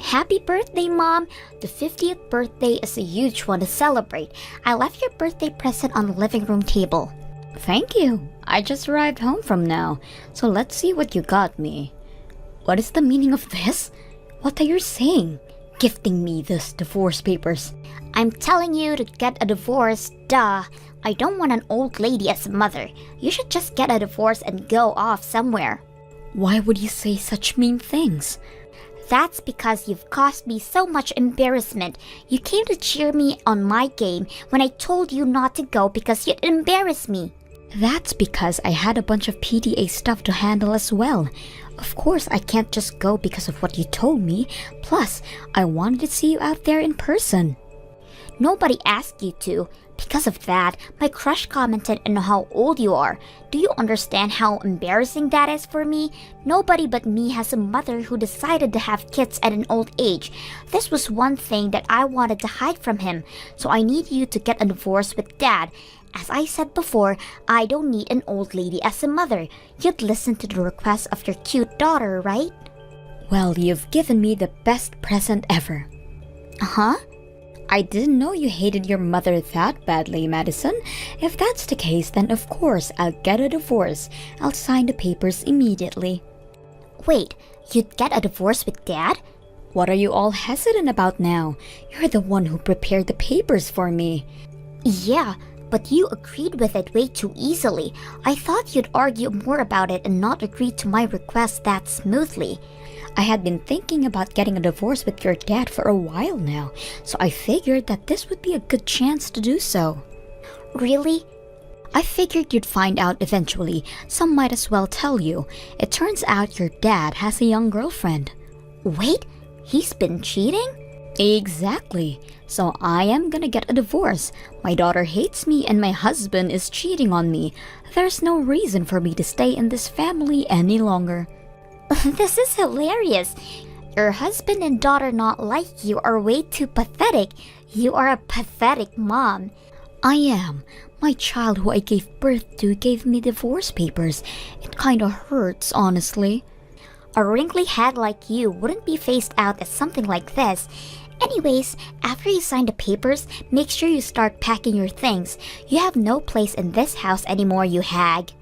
Happy birthday, Mom! The 50th birthday is a huge one to celebrate. I left your birthday present on the living room table. Thank you. I just arrived home from now, so let's see what you got me. What is the meaning of this? What are you saying? Gifting me this divorce papers. I'm telling you to get a divorce, duh. I don't want an old lady as a mother. You should just get a divorce and go off somewhere. Why would you say such mean things? That's because you've caused me so much embarrassment. You came to cheer me on my game when I told you not to go because you'd embarrass me. That's because I had a bunch of PDA stuff to handle as well. Of course, I can't just go because of what you told me. Plus, I wanted to see you out there in person. Nobody asked you to. Because of that, my crush commented on how old you are. Do you understand how embarrassing that is for me? Nobody but me has a mother who decided to have kids at an old age. This was one thing that I wanted to hide from him, so I need you to get a divorce with Dad. As I said before, I don't need an old lady as a mother. You'd listen to the request of your cute daughter, right? Well, you've given me the best present ever. Huh? I didn't know you hated your mother that badly, Madison. If that's the case, then of course I'll get a divorce. I'll sign the papers immediately. Wait, you'd get a divorce with Dad? What are you all hesitant about now? You're the one who prepared the papers for me. Yeah, but you agreed with it way too easily. I thought you'd argue more about it and not agree to my request that smoothly. I had been thinking about getting a divorce with your dad for a while now, so I figured that this would be a good chance to do so. Really? I figured you'd find out eventually, so might as well tell you. It turns out your dad has a young girlfriend. Wait, he's been cheating? Exactly. So I am gonna get a divorce. My daughter hates me and my husband is cheating on me. There's no reason for me to stay in this family any longer. This is hilarious. Your husband and daughter not like you are way too pathetic. You are a pathetic mom. I am. My child who I gave birth to gave me divorce papers. It kinda hurts, honestly. A wrinkly head like you wouldn't be phased out as something like this. Anyways, after you sign the papers, make sure you start packing your things. You have no place in this house anymore, you hag.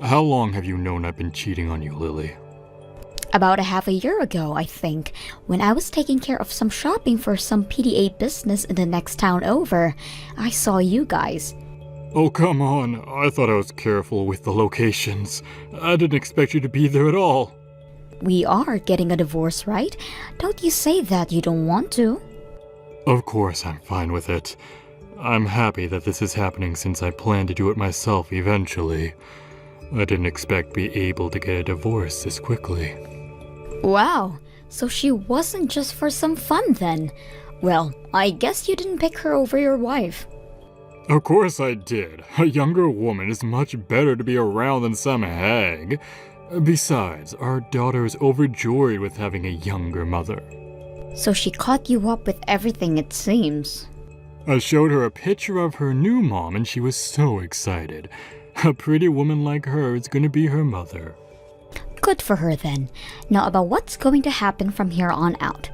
How long have you known I've been cheating on you, Lily? About a half a year ago, I think, when I was taking care of some shopping for some PDA business in the next town over, I saw you guys. Oh, come on. I thought I was careful with the locations. I didn't expect you to be there at all. We are getting a divorce, right? Don't you say that you don't want to. Of course I'm fine with it. I'm happy that this is happening since I plan to do it myself eventually. I didn't expect to be able to get a divorce this quickly. Wow, so she wasn't just for some fun then. Well, I guess you didn't pick her over your wife. Of course I did. A younger woman is much better to be around than some hag. Besides, our daughter is overjoyed with having a younger mother. So she caught you up with everything, it seems. I showed her a picture of her new mom and she was so excited. A pretty woman like her is going to be her mother. Good for her then. Now about what's going to happen from here on out.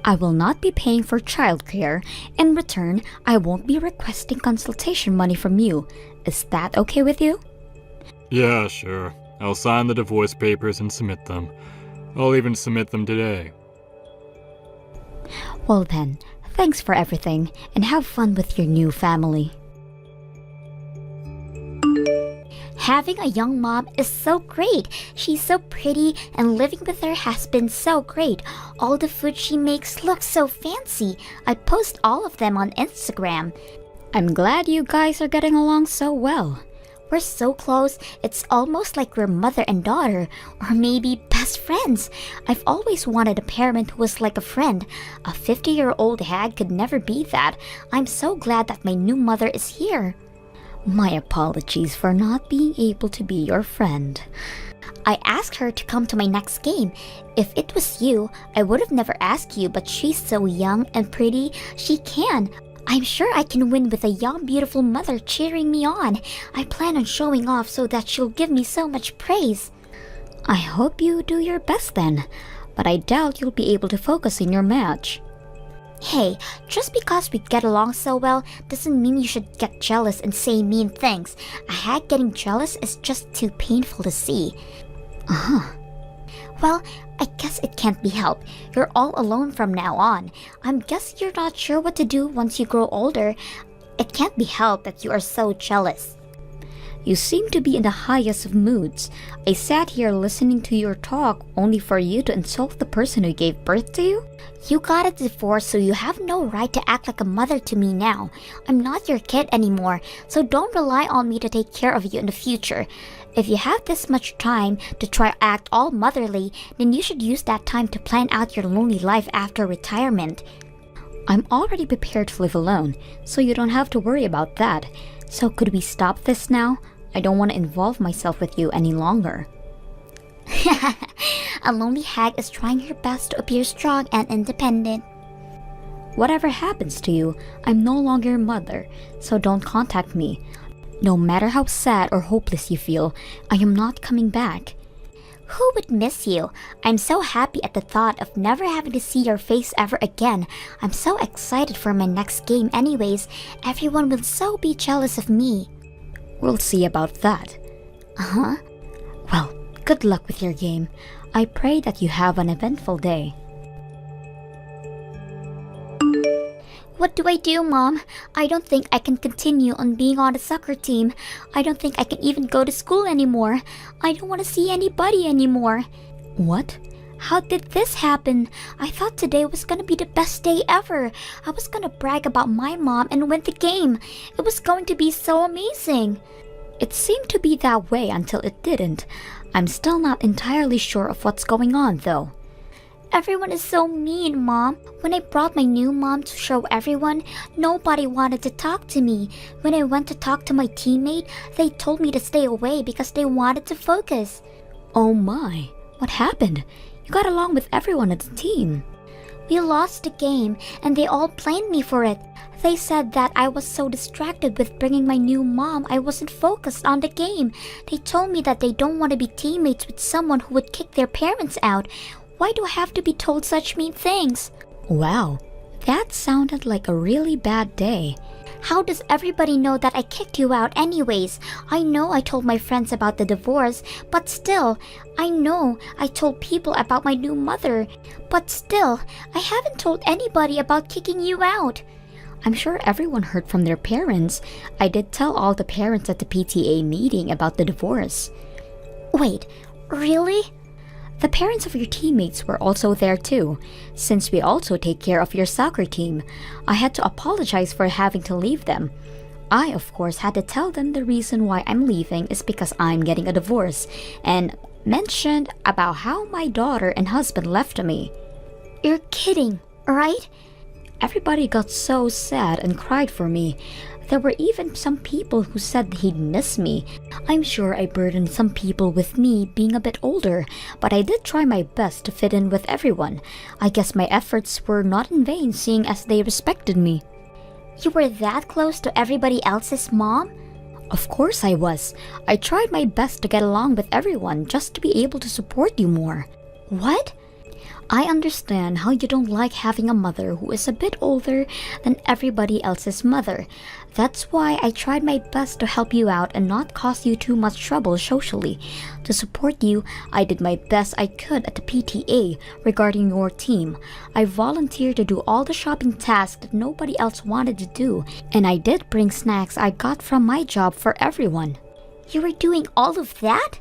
I will not be paying for childcare. In return, I won't be requesting consultation money from you. Is that okay with you? Yeah, sure. I'll sign the divorce papers and submit them. I'll even submit them today. Well then, thanks for everything, and have fun with your new family. Having a young mom is so great. She's so pretty and living with her has been so great. All the food she makes looks so fancy. I post all of them on Instagram. I'm glad you guys are getting along so well. We're so close, it's almost like we're mother and daughter, or maybe best friends. I've always wanted a parent who was like a friend. A 50-year-old hag could never be that. I'm so glad that my new mother is here. My apologies for not being able to be your friend. I asked her to come to my next game. If it was you, I would have never asked you, but she's so young and pretty, she can. I'm sure I can win with a young, beautiful mother cheering me on. I plan on showing off so that she'll give me so much praise. I hope you do your best then, but I doubt you'll be able to focus in your match. Hey, just because we get along so well doesn't mean you should get jealous and say mean things. A hag getting jealous is just too painful to see. Uh-huh. Well, I guess it can't be helped. You're all alone from now on. I'm guessing you're not sure what to do once you grow older. It can't be helped that you are so jealous. You seem to be in the highest of moods. I sat here listening to your talk only for you to insult the person who gave birth to you? You got a divorce, so you have no right to act like a mother to me now. I'm not your kid anymore, so don't rely on me to take care of you in the future. If you have this much time to try to act all motherly, then you should use that time to plan out your lonely life after retirement. I'm already prepared to live alone, so you don't have to worry about that. So could we stop this now? I don't want to involve myself with you any longer. A lonely hag is trying her best to appear strong and independent. Whatever happens to you, I'm no longer your mother, so don't contact me. No matter how sad or hopeless you feel, I am not coming back. Who would miss you? I'm so happy at the thought of never having to see your face ever again. I'm so excited for my next game anyways. Everyone will so be jealous of me. We'll see about that. Uh-huh. Well, good luck with your game. I pray that you have an eventful day. What do I do, Mom? I don't think I can continue on being on the soccer team. I don't think I can even go to school anymore. I don't want to see anybody anymore. What? How did this happen? I thought today was gonna be the best day ever. I was gonna brag about my mom and win the game. It was going to be so amazing. It seemed to be that way until it didn't. I'm still not entirely sure of what's going on, though. Everyone is so mean, Mom. When I brought my new mom to show everyone, nobody wanted to talk to me. When I went to talk to my teammate, they told me to stay away because they wanted to focus. Oh my, what happened? You got along with everyone at the team. We lost the game, and they all blamed me for it. They said that I was so distracted with bringing my new mom, I wasn't focused on the game. They told me that they don't want to be teammates with someone who would kick their parents out. Why do I have to be told such mean things? Wow, that sounded like a really bad day. How does everybody know that I kicked you out anyways? I know I told my friends about the divorce, but still, I know I told people about my new mother, but still, I haven't told anybody about kicking you out. I'm sure everyone heard from their parents. I did tell all the parents at the PTA meeting about the divorce. Wait, really? The parents of your teammates were also there too, since we also take care of your soccer team. I had to apologize for having to leave them. I, of course, had to tell them the reason why I'm leaving is because I'm getting a divorce, and mentioned about how my daughter and husband left me. You're kidding, right? Everybody got so sad and cried for me. There were even some people who said he'd miss me. I'm sure I burdened some people with me being a bit older, but I did try my best to fit in with everyone. I guess my efforts were not in vain seeing as they respected me. You were that close to everybody else's mom? Of course I was. I tried my best to get along with everyone just to be able to support you more. What? I understand how you don't like having a mother who is a bit older than everybody else's mother. That's why I tried my best to help you out and not cause you too much trouble socially. To support you, I did my best I could at the PTA regarding your team. I volunteered to do all the shopping tasks that nobody else wanted to do, and I did bring snacks I got from my job for everyone. You were doing all of that?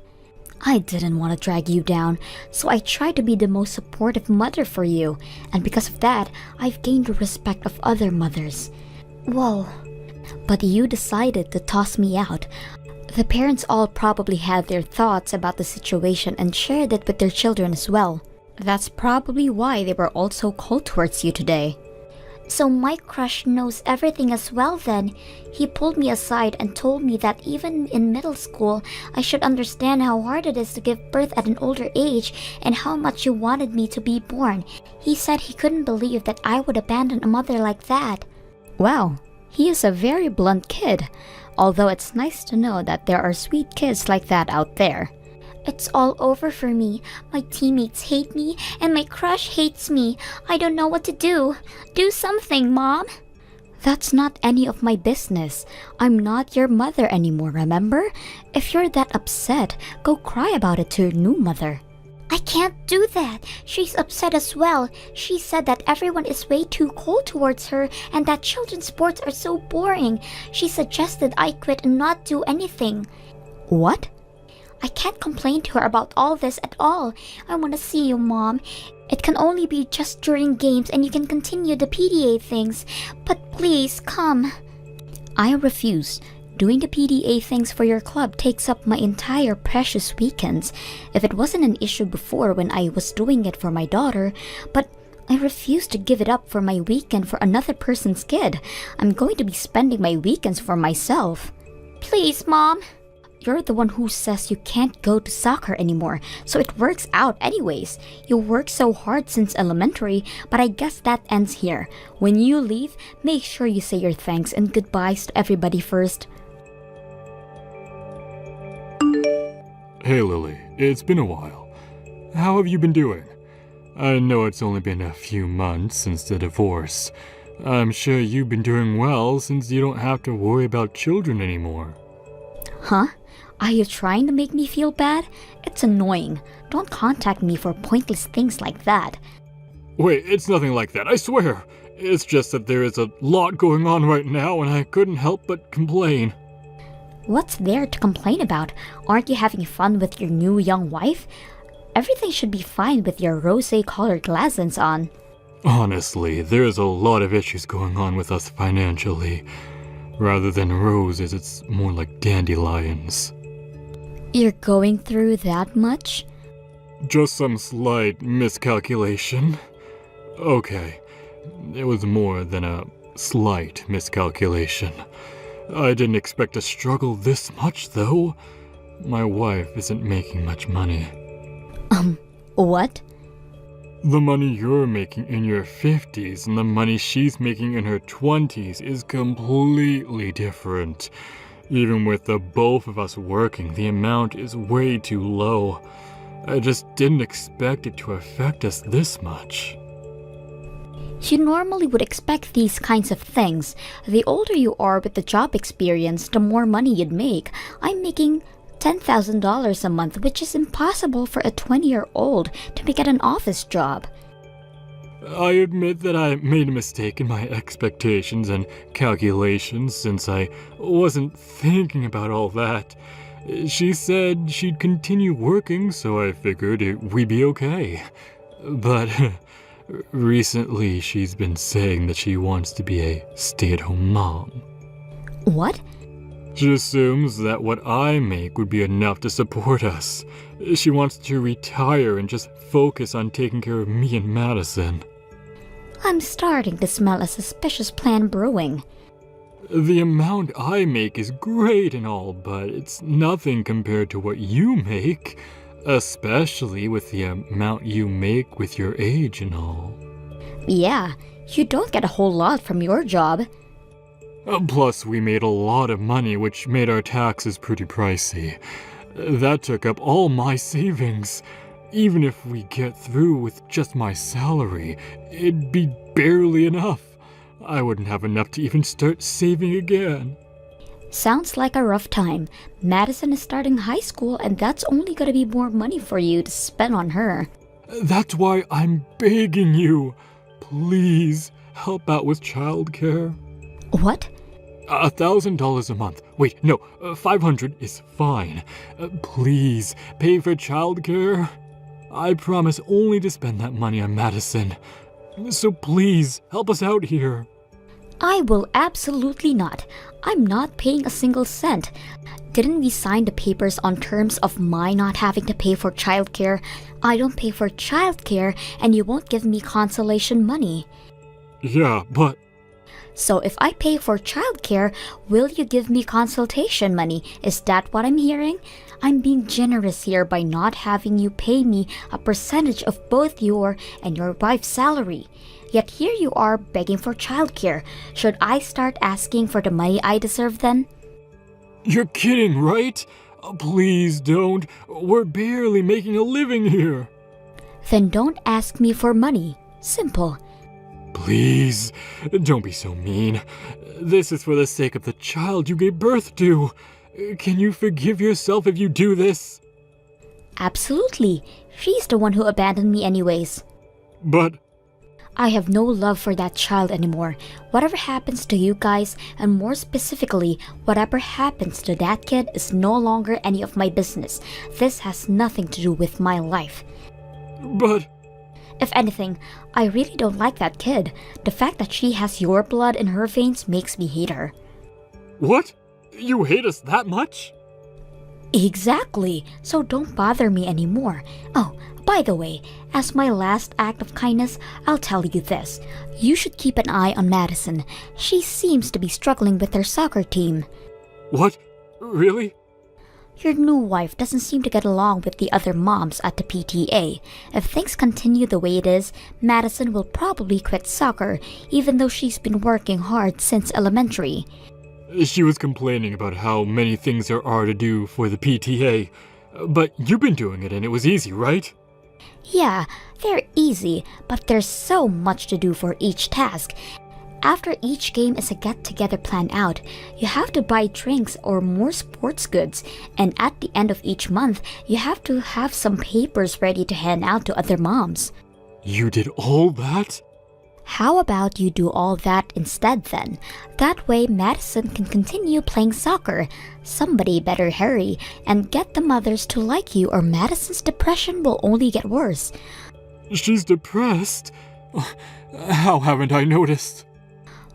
I didn't want to drag you down, so I tried to be the most supportive mother for you, and because of that, I've gained the respect of other mothers. Whoa. But you decided to toss me out. The parents all probably had their thoughts about the situation and shared it with their children as well. That's probably why they were all so cold towards you today. So my crush knows everything as well then. He pulled me aside and told me that even in middle school, I should understand how hard it is to give birth at an older age and how much you wanted me to be born. He said he couldn't believe that I would abandon a mother like that. Wow, he is a very blunt kid, although it's nice to know that there are sweet kids like that out there. It's all over for me. My teammates hate me, and my crush hates me. I don't know what to do. Do something, Mom. That's not any of my business. I'm not your mother anymore, remember? If you're that upset, go cry about it to your new mother. I can't do that. She's upset as well. She said that everyone is way too cold towards her and that children's sports are so boring. She suggested I quit and not do anything. What? I can't complain to her about all this at all. I want to see you, Mom. It can only be just during games and you can continue the PDA things. But please, come. I refuse. Doing the PDA things for your club takes up my entire precious weekends. If it wasn't an issue before when I was doing it for my daughter, but I refuse to give it up for my weekend for another person's kid. I'm going to be spending my weekends for myself. Please, Mom. You're the one who says you can't go to soccer anymore, so it works out anyways. You worked so hard since elementary, but I guess that ends here. When you leave, make sure you say your thanks and goodbyes to everybody first. Hey Lily, it's been a while. How have you been doing? I know it's only been a few months since the divorce. I'm sure you've been doing well since you don't have to worry about children anymore. Huh? Are you trying to make me feel bad? It's annoying. Don't contact me for pointless things like that. Wait, it's nothing like that, I swear. It's just that there is a lot going on right now and I couldn't help but complain. What's there to complain about? Aren't you having fun with your new young wife? Everything should be fine with your rosé-colored glasses on. Honestly, there's a lot of issues going on with us financially. Rather than roses, it's more like dandelions. You're going through that much? Just some slight miscalculation. Okay, it was more than a slight miscalculation. I didn't expect to struggle this much, though. My wife isn't making much money. What? The money you're making in your 50s and the money she's making in her 20s is completely different. Even with the both of us working, the amount is way too low. I just didn't expect it to affect us this much. You normally would expect these kinds of things. The older you are with the job experience, the more money you'd make. I'm making $10,000 a month, which is impossible for a 20-year-old to make at an office job. I admit that I made a mistake in my expectations and calculations since I wasn't thinking about all that. She said she'd continue working, so I figured we'd be okay. But recently she's been saying that she wants to be a stay-at-home mom. What? She assumes that what I make would be enough to support us. She wants to retire and just focus on taking care of me and Madison. I'm starting to smell a suspicious plan brewing. The amount I make is great and all, but it's nothing compared to what you make, especially with the amount you make with your age and all. Yeah, you don't get a whole lot from your job. Plus, we made a lot of money, which made our taxes pretty pricey. That took up all my savings. Even if we get through with just my salary, it'd be barely enough. I wouldn't have enough to even start saving again. Sounds like a rough time. Madison is starting high school, and that's only gonna be more money for you to spend on her. That's why I'm begging you. Please, help out with childcare. What? $1,000 a month. Wait, no, 500 is fine. Please, pay for childcare. I promise only to spend that money on Madison. So please, help us out here. I will absolutely not. I'm not paying a single cent. Didn't we sign the papers on terms of my not having to pay for childcare? I don't pay for childcare, and you won't give me consolation money. Yeah, but... So if I pay for childcare, will you give me consultation money? Is that what I'm hearing? I'm being generous here by not having you pay me a percentage of both your and your wife's salary. Yet here you are begging for childcare. Should I start asking for the money I deserve then? You're kidding, right? Please don't. We're barely making a living here. Then don't ask me for money. Simple. Please, don't be so mean. This is for the sake of the child you gave birth to. Can you forgive yourself if you do this? Absolutely. She's the one who abandoned me anyways. But I have no love for that child anymore. Whatever happens to you guys, and more specifically, whatever happens to that kid is no longer any of my business. This has nothing to do with my life. But If anything, I really don't like that kid. The fact that she has your blood in her veins makes me hate her. what? You hate us that much? Exactly, so don't bother me anymore. Oh, by the way, as my last act of kindness, I'll tell you this. You should keep an eye on Madison. She seems to be struggling with her soccer team. What? Really? Your new wife doesn't seem to get along with the other moms at the PTA. If things continue the way it is, Madison will probably quit soccer, even though she's been working hard since elementary. She was complaining about how many things there are to do for the PTA. But you've been doing it and it was easy, right? Yeah, they're easy, but there's so much to do for each task. After each game is a get-together planned out, you have to buy drinks or more sports goods, and at the end of each month, you have to have some papers ready to hand out to other moms. You did all that? How about you do all that instead then? That way Madison can continue playing soccer. Somebody better hurry and get the mothers to like you, or Madison's depression will only get worse. She's depressed? How haven't I noticed?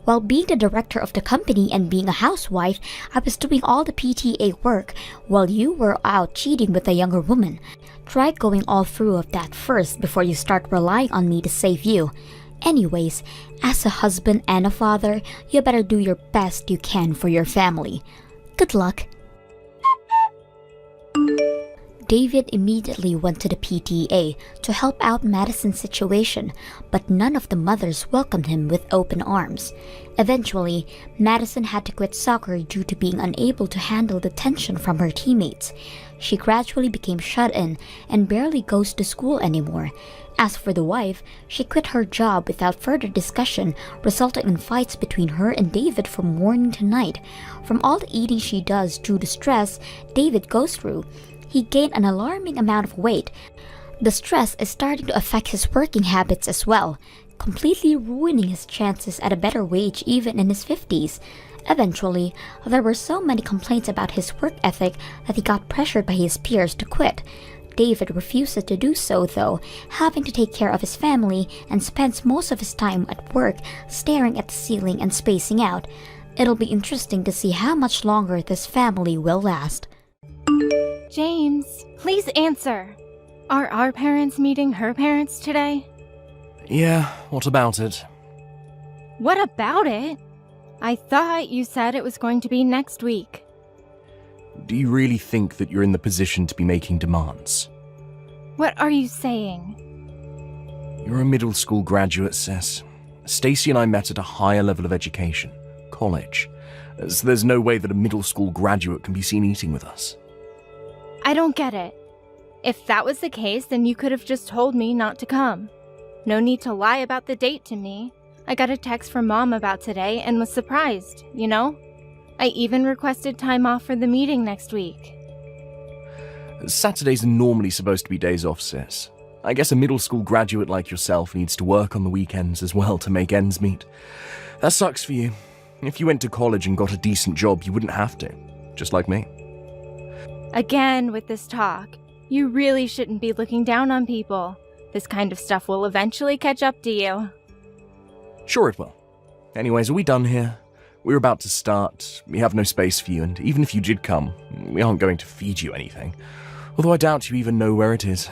While being the director of the company and being a housewife, I was doing all the PTA work while you were out cheating with a younger woman. Try going all through of that first before you start relying on me to save you. Anyways, as a husband and a father, you better do your best you can for your family. Good luck. David immediately went to the PTA to help out Madison's situation, but none of the mothers welcomed him with open arms. Eventually, Madison had to quit soccer due to being unable to handle the tension from her teammates. She gradually became shut in and barely goes to school anymore. As for the wife, she quit her job without further discussion, resulting in fights between her and David from morning to night. From all the eating she does due to stress David goes through, he gained an alarming amount of weight. The stress is starting to affect his working habits as well, completely ruining his chances at a better wage even in his 50s. Eventually, there were so many complaints about his work ethic that he got pressured by his peers to quit. David refuses to do so though, having to take care of his family and spends most of his time at work staring at the ceiling and spacing out. It'll be interesting to see how much longer this family will last. James, please answer. Are our parents meeting her parents today? Yeah, what about it? What about it? I thought you said it was going to be next week. Do you really think that you're in the position to be making demands? What are you saying? You're a middle school graduate, Sis. Stacy and I met at a higher level of education, college. So there's no way that a middle school graduate can be seen eating with us. I don't get it. If that was the case, then you could have just told me not to come. No need to lie about the date to me. I got a text from Mom about today and was surprised, you know? I even requested time off for the meeting next week. Saturdays are normally supposed to be days off, Sis. I guess a middle school graduate like yourself needs to work on the weekends as well to make ends meet. That sucks for you. If you went to college and got a decent job, you wouldn't have to. Just like me. Again with this talk. You really shouldn't be looking down on people. This kind of stuff will eventually catch up to you. Sure it will. Anyways, are we done here? We're about to start. We have no space for you, and even if you did come, we aren't going to feed you anything. Although I doubt you even know where it is.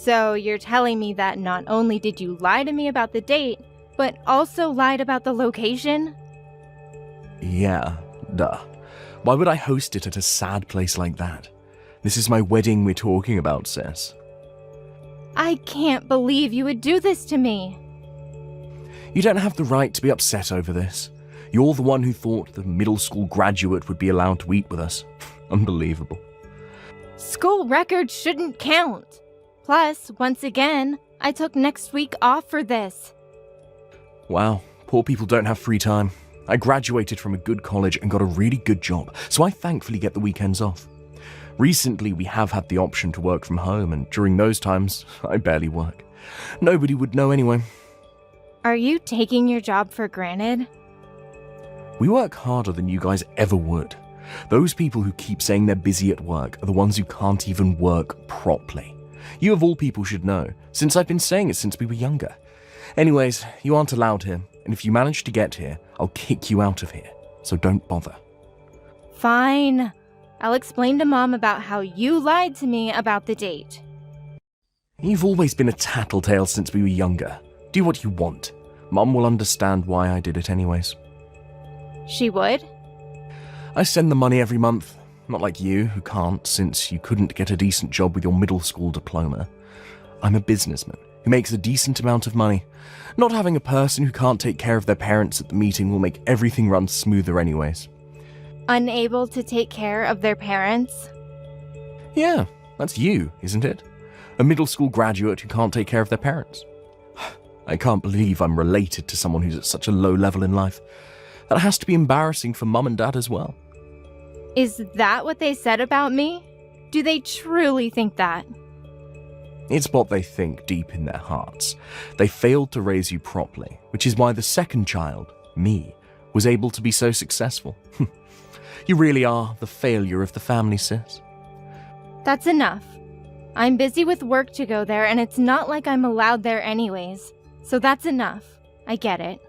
So you're telling me that not only did you lie to me about the date, but also lied about the location? Yeah, duh. Why would I host it at a sad place like that? This is my wedding we're talking about, Sis. I can't believe you would do this to me. You don't have the right to be upset over this. You're the one who thought the middle school graduate would be allowed to eat with us. Unbelievable. School records shouldn't count. Plus, once again, I took next week off for this. Wow, poor people don't have free time. I graduated from a good college and got a really good job, so I thankfully get the weekends off. Recently, we have had the option to work from home, and during those times, I barely work. Nobody would know anyway. Are you taking your job for granted? We work harder than you guys ever would. Those people who keep saying they're busy at work are the ones who can't even work properly. You of all people should know, since I've been saying it since we were younger. Anyways, you aren't allowed here, and if you manage to get here, I'll kick you out of here, so don't bother. Fine. I'll explain to Mom about how you lied to me about the date. You've always been a tattletale since we were younger. Do what you want. Mum will understand why I did it anyways. She would? I send the money every month. Not like you, who can't, since you couldn't get a decent job with your middle school diploma. I'm a businessman who makes a decent amount of money. Not having a person who can't take care of their parents at the meeting will make everything run smoother anyways. Unable to take care of their parents? Yeah, that's you, isn't it? A middle school graduate who can't take care of their parents. I can't believe I'm related to someone who's at such a low level in life. That has to be embarrassing for Mum and Dad as well. Is that what they said about me? Do they truly think that? It's what they think deep in their hearts. They failed to raise you properly, which is why the second child, me, was able to be so successful. You really are the failure of the family, sis. That's enough. I'm busy with work to go there, and it's not like I'm allowed there anyways. So that's enough. I get it.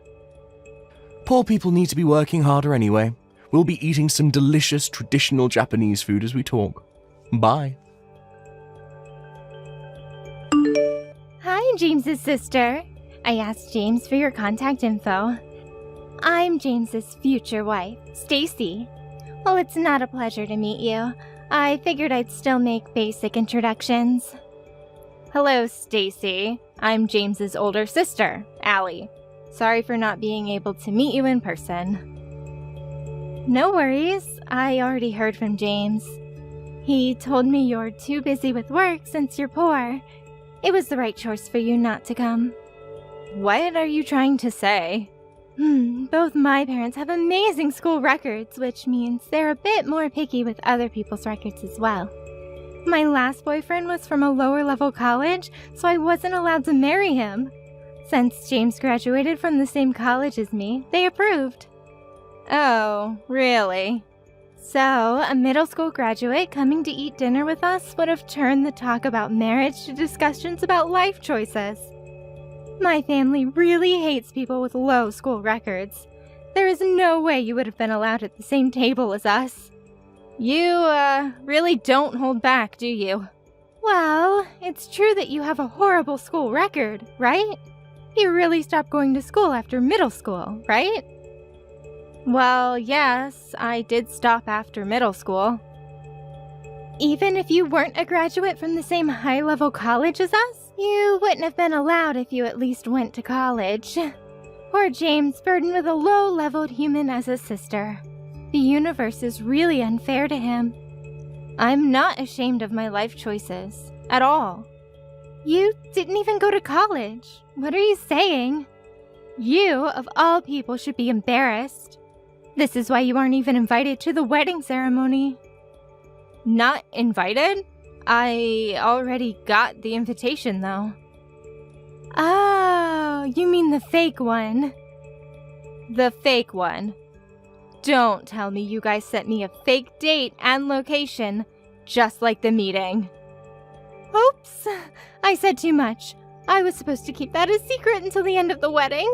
Poor people need to be working harder anyway. We'll be eating some delicious traditional Japanese food as we talk. Bye. Hi, James's sister. I asked James for your contact info. I'm James's future wife, Stacy. Well, it's not a pleasure to meet you. I figured I'd still make basic introductions. Hello, Stacy. I'm James's older sister, Allie. Sorry for not being able to meet you in person. No worries. I already heard from James. He told me you're too busy with work since you're poor. It was the right choice for you not to come. What are you trying to say? Both my parents have amazing school records, which means they're a bit more picky with other people's records as well. My last boyfriend was from a lower-level college, so I wasn't allowed to marry him. Since James graduated from the same college as me, they approved. Oh, really? So, a middle school graduate coming to eat dinner with us would have turned the talk about marriage to discussions about life choices. My family really hates people with low school records. There is no way you would have been allowed at the same table as us. You, really don't hold back, do you? Well, it's true that you have a horrible school record, right? You really stopped going to school after middle school, right? Well, yes, I did stop after middle school. Even if you weren't a graduate from the same high-level college as us, you wouldn't have been allowed if you at least went to college. Poor James, burdened with a low-leveled human as a sister. The universe is really unfair to him. I'm not ashamed of my life choices, at all. You didn't even go to college. What are you saying? You, of all people, should be embarrassed. This is why you aren't even invited to the wedding ceremony. Not invited? I already got the invitation, though. Oh, you mean the fake one. The fake one. Don't tell me you guys sent me a fake date and location, just like the meeting. Oops, I said too much. I was supposed to keep that a secret until the end of the wedding.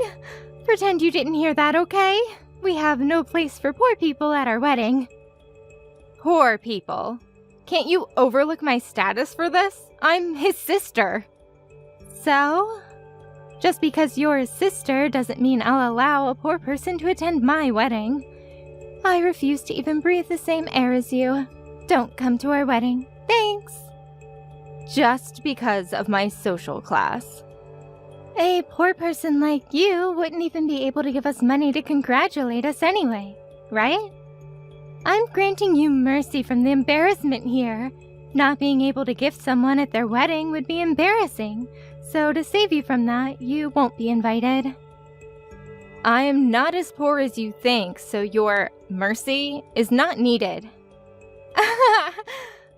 Pretend you didn't hear that, okay? We have no place for poor people at our wedding. Poor people? Can't you overlook my status for this? I'm his sister. So? Just because you're his sister doesn't mean I'll allow a poor person to attend my wedding. I refuse to even breathe the same air as you. Don't come to our wedding. Thanks. Just because of my social class. A poor person like you wouldn't even be able to give us money to congratulate us anyway, right? I'm granting you mercy from the embarrassment here. Not being able to gift someone at their wedding would be embarrassing, so to save you from that, you won't be invited. I am not as poor as you think, so your mercy is not needed.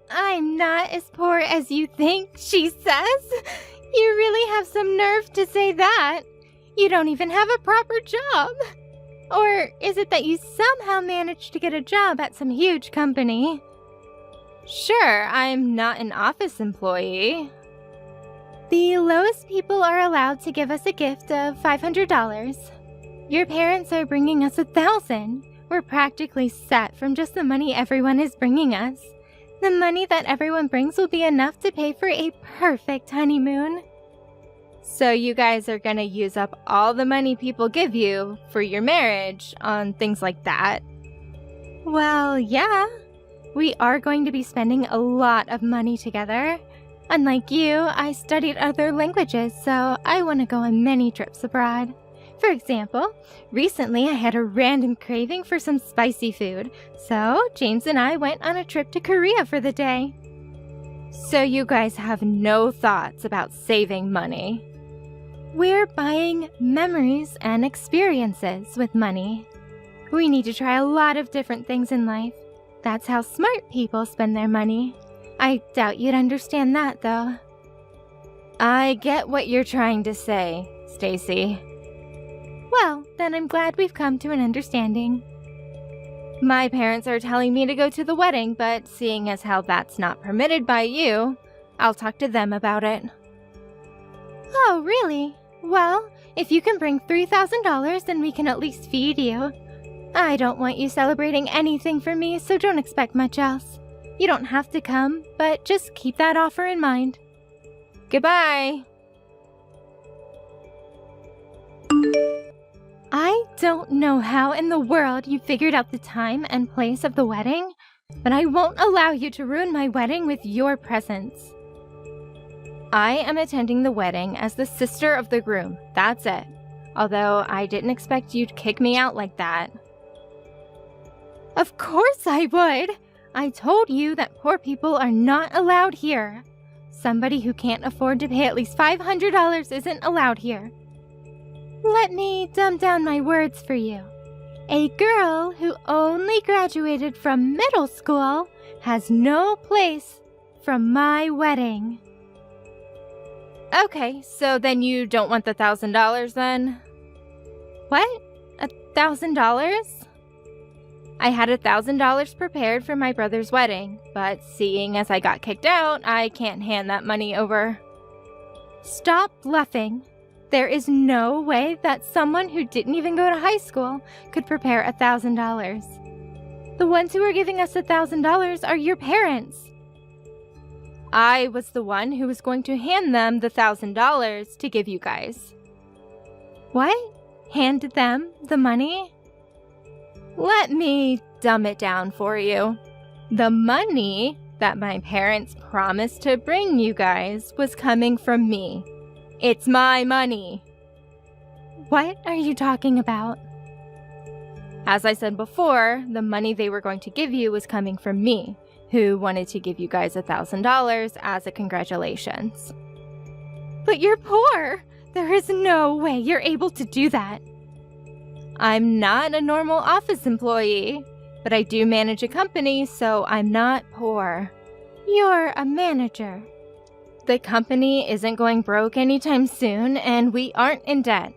I'm not as poor as you think, she says. You really have some nerve to say that. You don't even have a proper job. Or is it that you somehow managed to get a job at some huge company? Sure, I'm not an office employee. The lowest people are allowed to give us a gift of $500. Your parents are bringing us $1,000. We're practically set from just the money everyone is bringing us. The money that everyone brings will be enough to pay for a perfect honeymoon. So you guys are gonna use up all the money people give you for your marriage on things like that? Well, yeah. We are going to be spending a lot of money together. Unlike you, I studied other languages, so I want to go on many trips abroad. For example, recently I had a random craving for some spicy food, so James and I went on a trip to Korea for the day. So you guys have no thoughts about saving money? We're buying memories and experiences with money. We need to try a lot of different things in life. That's how smart people spend their money. I doubt you'd understand that, though. I get what you're trying to say, Stacy. Well, then I'm glad we've come to an understanding. My parents are telling me to go to the wedding, but seeing as how that's not permitted by you, I'll talk to them about it. Oh, really? Well, if you can bring $3,000, then we can at least feed you. I don't want you celebrating anything for me, so don't expect much else. You don't have to come, but just keep that offer in mind. Goodbye! I don't know how in the world you figured out the time and place of the wedding, but I won't allow you to ruin my wedding with your presence. I am attending the wedding as the sister of the groom, that's it. Although I didn't expect you to kick me out like that. Of course I would! I told you that poor people are not allowed here. Somebody who can't afford to pay at least $500 isn't allowed here. Let me dumb down my words for you. A girl who only graduated from middle school has no place from my wedding. Okay, so then you don't want the $1,000 then? What? $1,000? I had $1,000 prepared for my brother's wedding, but seeing as I got kicked out, I can't hand that money over. Stop bluffing. There is no way that someone who didn't even go to high school could prepare $1,000. The ones who are giving us $1,000 are your parents. I was the one who was going to hand them the $1,000 to give you guys. What? Handed them the money? Let me dumb it down for you. The money that my parents promised to bring you guys was coming from me. It's my money. What are you talking about? As I said before, the money they were going to give you was coming from me, who wanted to give you guys $1,000 as a congratulations. But you're poor. There is no way you're able to do that. I'm not a normal office employee, but I do manage a company, so I'm not poor. You're a manager. The company isn't going broke anytime soon, and we aren't in debt.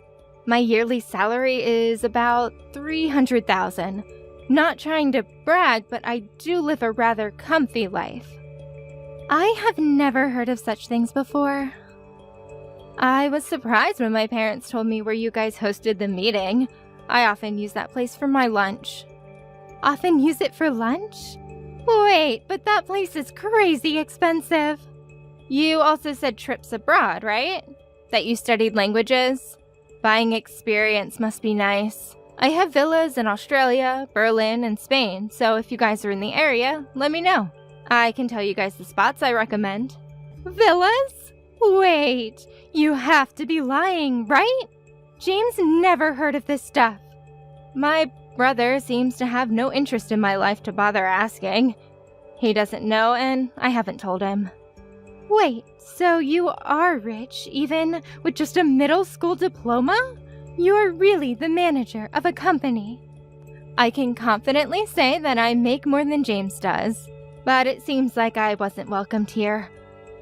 My yearly salary is about $300,000. Not trying to brag, but I do live a rather comfy life. I have never heard of such things before. I was surprised when my parents told me where you guys hosted the meeting. I often use that place for my lunch. Often use it for lunch? Wait, but that place is crazy expensive. You also said trips abroad, right? That you studied languages? Buying experience must be nice. I have villas in Australia, Berlin, and Spain, so if you guys are in the area, let me know. I can tell you guys the spots I recommend. Villas? Wait, you have to be lying, right? James never heard of this stuff. My brother seems to have no interest in my life to bother asking. He doesn't know, and I haven't told him. Wait, so you are rich, even with just a middle school diploma? You're really the manager of a company. I can confidently say that I make more than James does, but it seems like I wasn't welcomed here.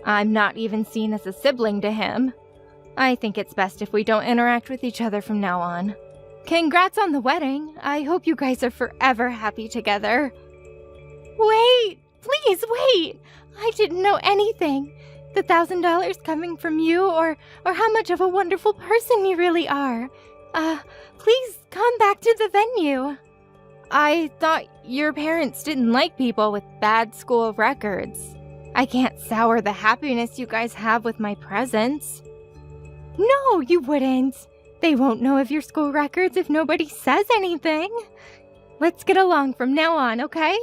I'm not even seen as a sibling to him. I think it's best if we don't interact with each other from now on. Congrats on the wedding. I hope you guys are forever happy together. Wait! Please wait! I didn't know anything. The $1,000 coming from you or how much of a wonderful person you really are. Please come back to the venue. I thought your parents didn't like people with bad school records. I can't sour the happiness you guys have with my presence. No, you wouldn't. They won't know of your school records if nobody says anything. Let's get along from now on, okay?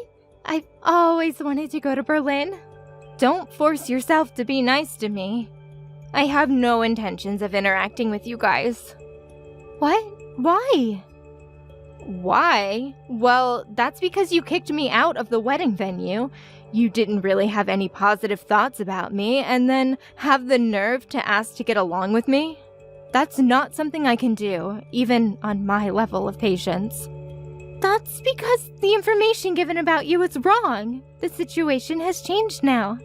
I've always wanted to go to Berlin. Don't force yourself to be nice to me. I have no intentions of interacting with you guys. What? Why? Why? Well, that's because you kicked me out of the wedding venue. You didn't really have any positive thoughts about me, and then have the nerve to ask to get along with me? That's not something I can do, even on my level of patience. That's because the information given about you is wrong. The situation has changed now.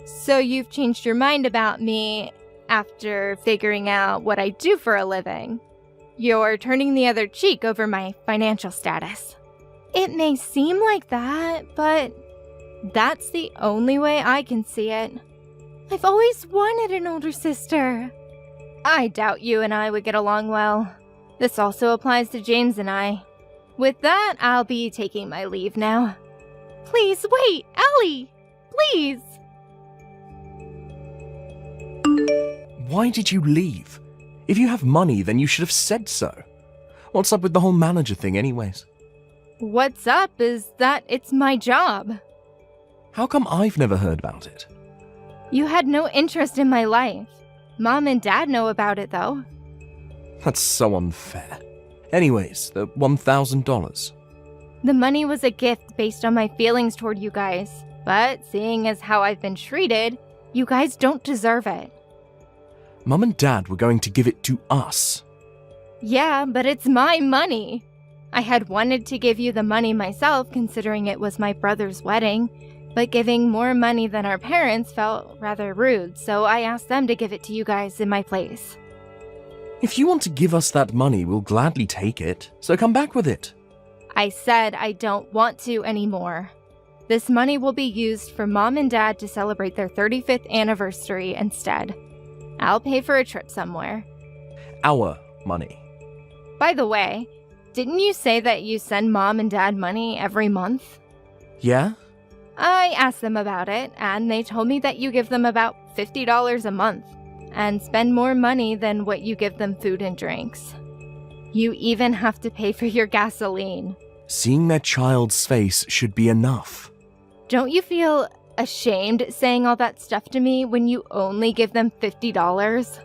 So you've changed your mind about me after figuring out what I do for a living. You're turning the other cheek over my financial status. It may seem like that, but that's the only way I can see it. I've always wanted an older sister. I doubt you and I would get along well. This also applies to James and I. With that, I'll be taking my leave now. Please wait, Ellie! Please! Why did you leave? If you have money, then you should have said so. What's up with the whole manager thing anyways? What's up is that it's my job. How come I've never heard about it? You had no interest in my life. Mom and Dad know about it, though. That's so unfair. Anyways, the $1,000. The money was a gift based on my feelings toward you guys. But seeing as how I've been treated, you guys don't deserve it. Mum and Dad were going to give it to us. Yeah, but it's my money. I had wanted to give you the money myself, considering it was my brother's wedding, but giving more money than our parents felt rather rude, so I asked them to give it to you guys in my place. If you want to give us that money, we'll gladly take it, so come back with it. I said I don't want to anymore. This money will be used for Mom and Dad to celebrate their 35th anniversary instead. I'll pay for a trip somewhere. Our money. By the way, didn't you say that you send Mom and Dad money every month? Yeah? I asked them about it, and they told me that you give them about $50 a month, and spend more money than what you give them food and drinks. You even have to pay for your gasoline. Seeing their child's face should be enough. Don't you feel ashamed saying all that stuff to me when you only give them $50?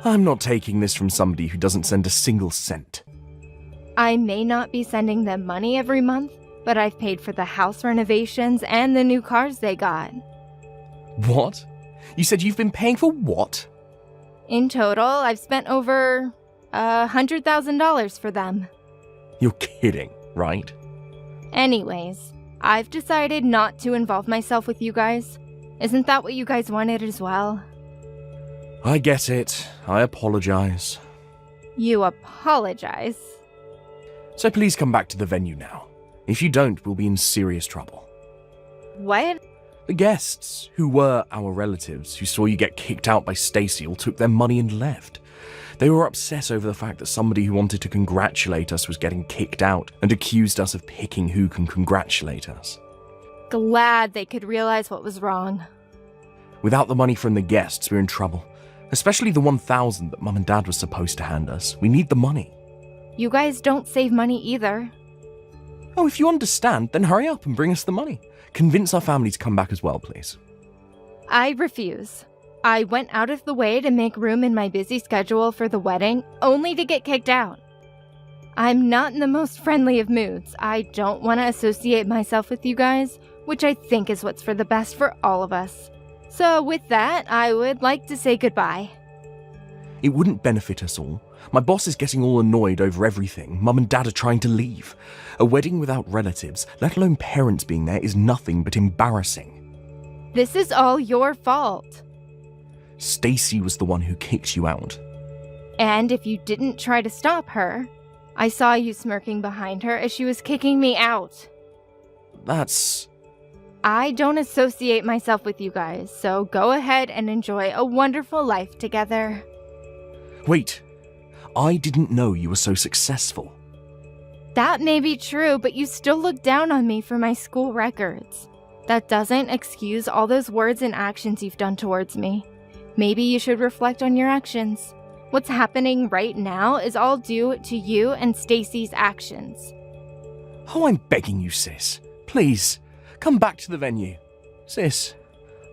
I'm not taking this from somebody who doesn't send a single cent. I may not be sending them money every month, but I've paid for the house renovations and the new cars they got. What? You said you've been paying for what? In total, I've spent over $100,000 for them. You're kidding, right? Anyways, I've decided not to involve myself with you guys. Isn't that what you guys wanted as well? I get it. I apologize. You apologize? So please come back to the venue now. If you don't, we'll be in serious trouble. What? The guests, who were our relatives, who saw you get kicked out by Stacy, all took their money and left. They were upset over the fact that somebody who wanted to congratulate us was getting kicked out and accused us of picking who can congratulate us. Glad they could realize what was wrong. Without the money from the guests, we're in trouble. Especially the $1,000 that Mum and Dad was supposed to hand us. We need the money. You guys don't save money either. Oh, if you understand, then hurry up and bring us the money. Convince our family to come back as well, please. I refuse. I went out of the way to make room in my busy schedule for the wedding, only to get kicked out. I'm not in the most friendly of moods. I don't want to associate myself with you guys, which I think is what's for the best for all of us. So with that, I would like to say goodbye. It wouldn't benefit us all. My boss is getting all annoyed over everything. Mum and Dad are trying to leave. A wedding without relatives, let alone parents being there, is nothing but embarrassing. This is all your fault. Stacy was the one who kicked you out. And if you didn't try to stop her, I saw you smirking behind her as she was kicking me out. That's... I don't associate myself with you guys, so go ahead and enjoy a wonderful life together. Wait, I didn't know you were so successful. That may be true, but you still look down on me for my school records. That doesn't excuse all those words and actions you've done towards me. Maybe you should reflect on your actions. What's happening right now is all due to you and Stacy's actions. Oh, I'm begging you, sis. Please, come back to the venue. Sis,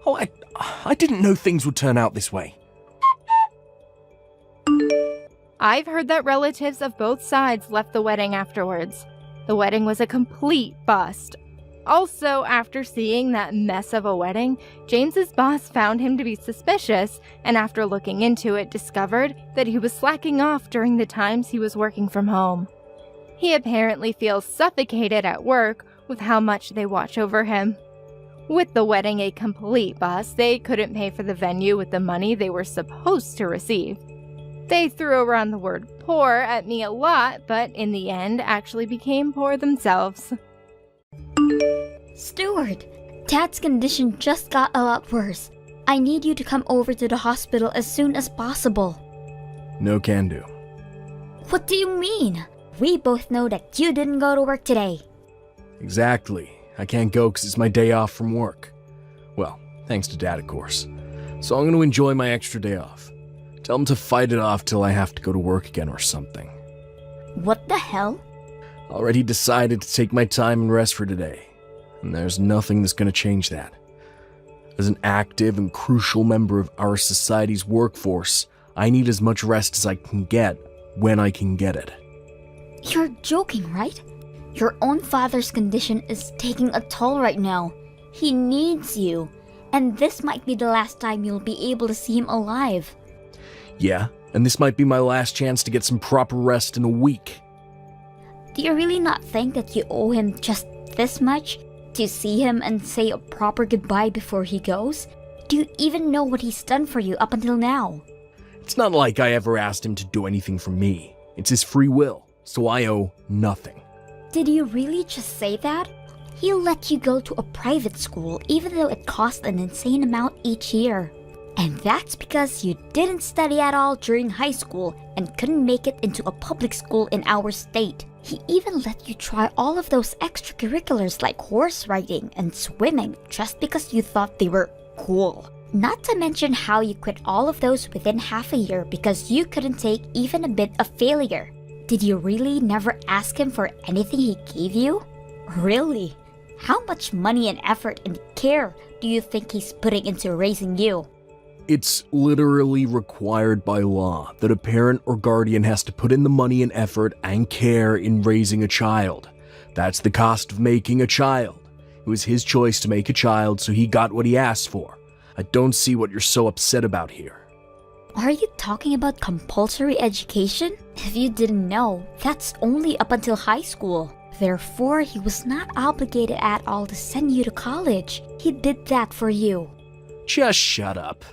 I didn't know things would turn out this way. I've heard that relatives of both sides left the wedding afterwards. The wedding was a complete bust. Also, after seeing that mess of a wedding, James's boss found him to be suspicious, and after looking into it, discovered that he was slacking off during the times he was working from home. He apparently feels suffocated at work with how much they watch over him. With the wedding a complete bust, they couldn't pay for the venue with the money they were supposed to receive. They threw around the word poor at me a lot, but in the end actually became poor themselves. Stewart, Dad's condition just got a lot worse. I need you to come over to the hospital as soon as possible. No can do. What do you mean? We both know that you didn't go to work today. Exactly. I can't go because it's my day off from work. Well, thanks to Dad, of course. So I'm going to enjoy my extra day off. Tell him to fight it off till I have to go to work again or something. What the hell? Already decided to take my time and rest for today. And there's nothing that's going to change that. As an active and crucial member of our society's workforce, I need as much rest as I can get when I can get it. You're joking, right? Your own father's condition is taking a toll right now. He needs you. And this might be the last time you'll be able to see him alive. Yeah, and this might be my last chance to get some proper rest in a week. Do you really not think that you owe him just this much? To see him and say a proper goodbye before he goes? Do you even know what he's done for you up until now? It's not like I ever asked him to do anything for me. It's his free will, so I owe nothing. Did you really just say that? He'll let you go to a private school even though it costs an insane amount each year. And that's because you didn't study at all during high school and couldn't make it into a public school in our state. He even let you try all of those extracurriculars like horse riding and swimming just because you thought they were cool. Not to mention how you quit all of those within half a year because you couldn't take even a bit of failure. Did you really never ask him for anything he gave you? Really? How much money and effort and care do you think he's putting into raising you? It's literally required by law that a parent or guardian has to put in the money and effort and care in raising a child. That's the cost of making a child. It was his choice to make a child, so he got what he asked for. I don't see what you're so upset about here. Are you talking about compulsory education? If you didn't know, that's only up until high school. Therefore, he was not obligated at all to send you to college. He did that for you. Just shut up.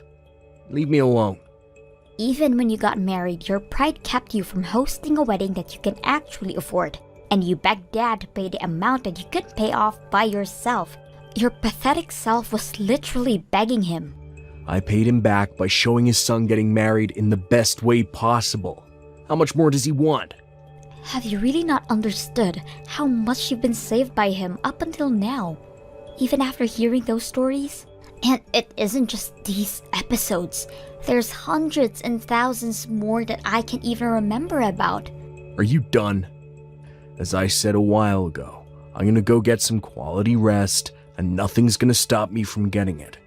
Leave me alone. Even when you got married, your pride kept you from hosting a wedding that you can actually afford. And you begged Dad to pay the amount that you couldn't pay off by yourself. Your pathetic self was literally begging him. I paid him back by showing his son getting married in the best way possible. How much more does he want? Have you really not understood how much you've been saved by him up until now? Even after hearing those stories? And it isn't just these episodes. There's hundreds and thousands more that I can't even remember about. Are you done? As I said a while ago, I'm gonna go get some quality rest, and nothing's gonna stop me from getting it.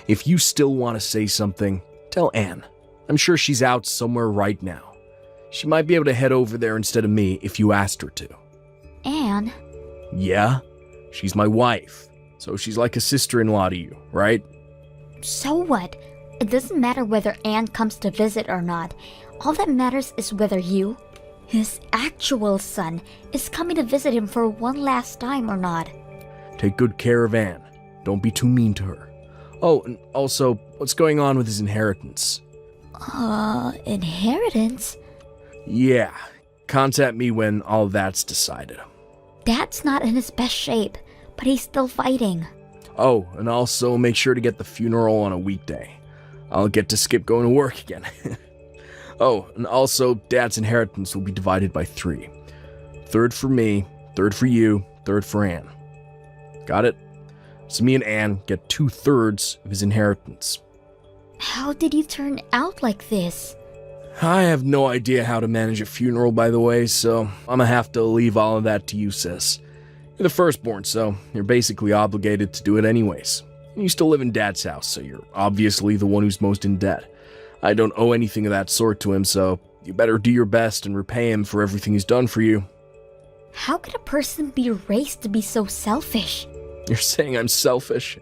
If you still want to say something, tell Anne. I'm sure she's out somewhere right now. She might be able to head over there instead of me if you asked her to. Anne? Yeah? She's my wife, so she's like a sister-in-law to you, right? So what? It doesn't matter whether Anne comes to visit or not. All that matters is whether you, his actual son, is coming to visit him for one last time or not. Take good care of Anne. Don't be too mean to her. Oh, and also, what's going on with his inheritance? Inheritance? Yeah, contact me when all that's decided. Dad's not in his best shape, but he's still fighting. Oh, and also make sure to get the funeral on a weekday. I'll get to skip going to work again. Oh, and also, Dad's inheritance will be divided by 3. 1/3 for me, 1/3 for you, 1/3 for Anne. Got it? So me and Anne get 2/3 of his inheritance. How did you turn out like this? I have no idea how to manage a funeral, by the way, so I'm gonna have to leave all of that to you, sis. You're the firstborn, so you're basically obligated to do it anyways. You still live in Dad's house, so you're obviously the one who's most in debt. I don't owe anything of that sort to him, so you better do your best and repay him for everything he's done for you. How could a person be raised to be so selfish? You're saying I'm selfish?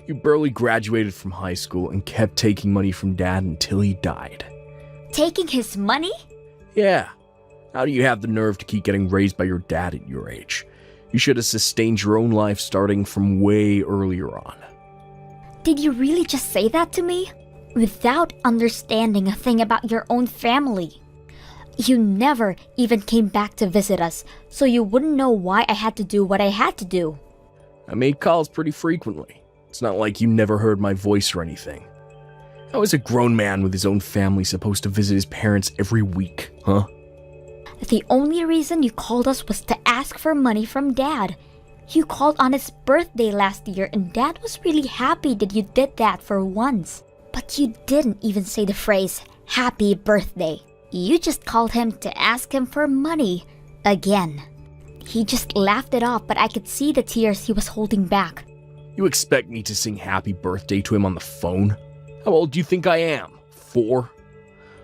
You barely graduated from high school and kept taking money from Dad until he died. Taking his money? Yeah. How do you have the nerve to keep getting raised by your dad at your age? You should have sustained your own life starting from way earlier on. Did you really just say that to me? Without understanding a thing about your own family. You never even came back to visit us, so you wouldn't know why I had to do what I had to do. I made calls pretty frequently. It's not like you never heard my voice or anything. How is a grown man with his own family supposed to visit his parents every week, huh? The only reason you called us was to ask for money from Dad. You called on his birthday last year and Dad was really happy that you did that for once. But you didn't even say the phrase, happy birthday. You just called him to ask him for money. Again. He just laughed it off, but I could see the tears he was holding back. You expect me to sing happy birthday to him on the phone? How old do you think I am? 4?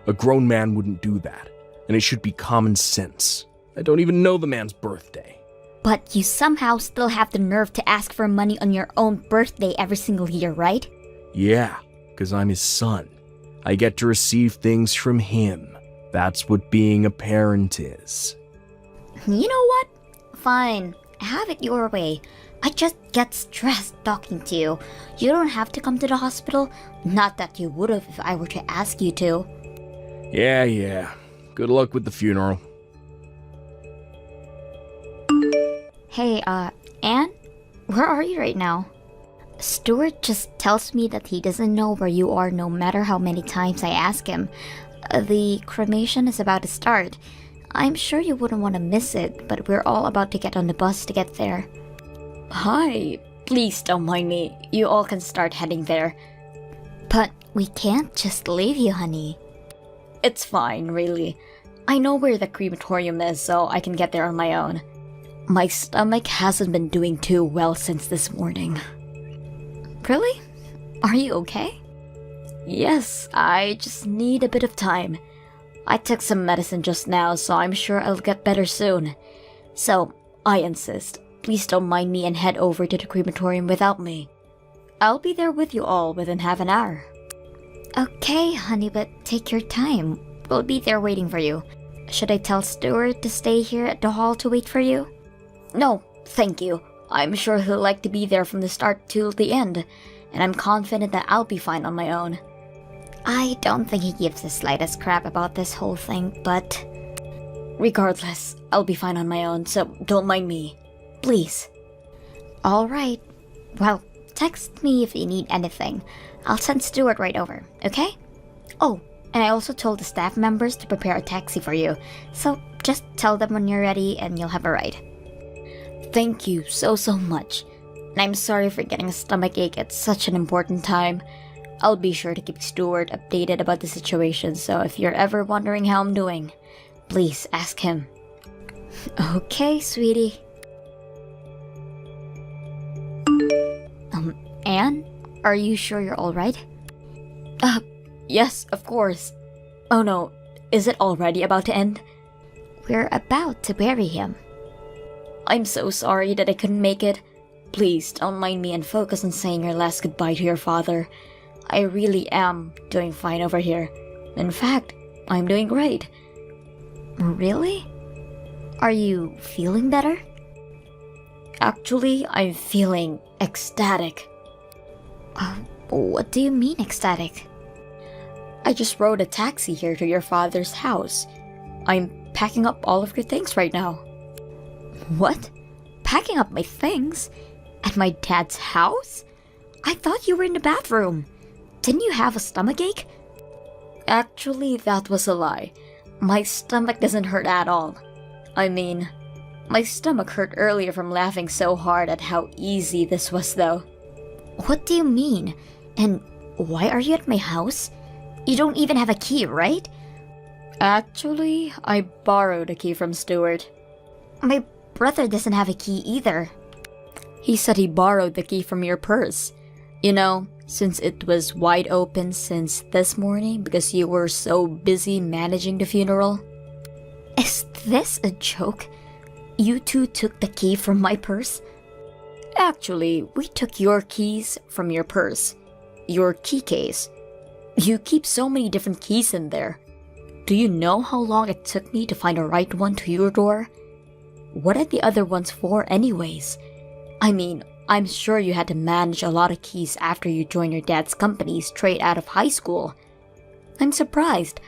A grown man wouldn't do that, and it should be common sense. I don't even know the man's birthday. But you somehow still have the nerve to ask for money on your own birthday every single year, right? Yeah, because I'm his son. I get to receive things from him. That's what being a parent is. You know what? Fine. Have it your way. I just get stressed talking to you. You don't have to come to the hospital. Not that you would have if I were to ask you to. Yeah. Good luck with the funeral. Hey, Anne? Where are you right now? Stuart just tells me that he doesn't know where you are no matter how many times I ask him. The cremation is about to start. I'm sure you wouldn't want to miss it, but we're all about to get on the bus to get there. Hi, please don't mind me. You all can start heading there. But we can't just leave you, honey. It's fine, really. I know where the crematorium is, so I can get there on my own. My stomach hasn't been doing too well since this morning. Really? Are you okay? Yes, I just need a bit of time. I took some medicine just now, so I'm sure I'll get better soon. So, I insist, please don't mind me and head over to the crematorium without me. I'll be there with you all within half an hour. Okay, honey, but take your time. We'll be there waiting for you. Should I tell Stuart to stay here at the hall to wait for you? No, thank you. I'm sure he'll like to be there from the start till the end, and I'm confident that I'll be fine on my own. I don't think he gives the slightest crap about this whole thing, but... Regardless, I'll be fine on my own, so don't mind me. Please. Alright. Well, text me if you need anything. I'll send Stuart right over, okay? Oh, and I also told the staff members to prepare a taxi for you, so just tell them when you're ready and you'll have a ride. Thank you so much. And I'm sorry for getting a stomachache at such an important time. I'll be sure to keep Stuart updated about the situation, so if you're ever wondering how I'm doing, please ask him. Okay, sweetie. Anne? Are you sure you're alright? Yes, of course. Oh no, Is it already about to end? We're about to bury him. I'm so sorry that I couldn't make it. Please don't mind me and focus on saying your last goodbye to your father. I really am doing fine over here. In fact, I'm doing great. Really? Are you feeling better? Actually, I'm feeling ecstatic. What do you mean ecstatic? I just rode a taxi here to your father's house. I'm packing up all of your things right now. What? Packing up my things? At my dad's house? I thought you were in the bathroom. Didn't you have a stomachache? Actually, that was a lie. My stomach doesn't hurt at all. I mean, my stomach hurt earlier from laughing so hard at how easy this was, though. What do you mean? And why are you at my house? You don't even have a key, right? Actually, I borrowed a key from Stuart. My brother doesn't have a key either. He said he borrowed the key from your purse. You know, since it was wide open since this morning because you were so busy managing the funeral. Is this a joke? You two took the key from my purse? Actually, we took your keys from your purse. Your key case. You keep so many different keys in there. Do you know how long it took me to find the right one to your door? What are the other ones for anyways? I mean, I'm sure you had to manage a lot of keys after you joined your dad's company straight out of high school. I'm surprised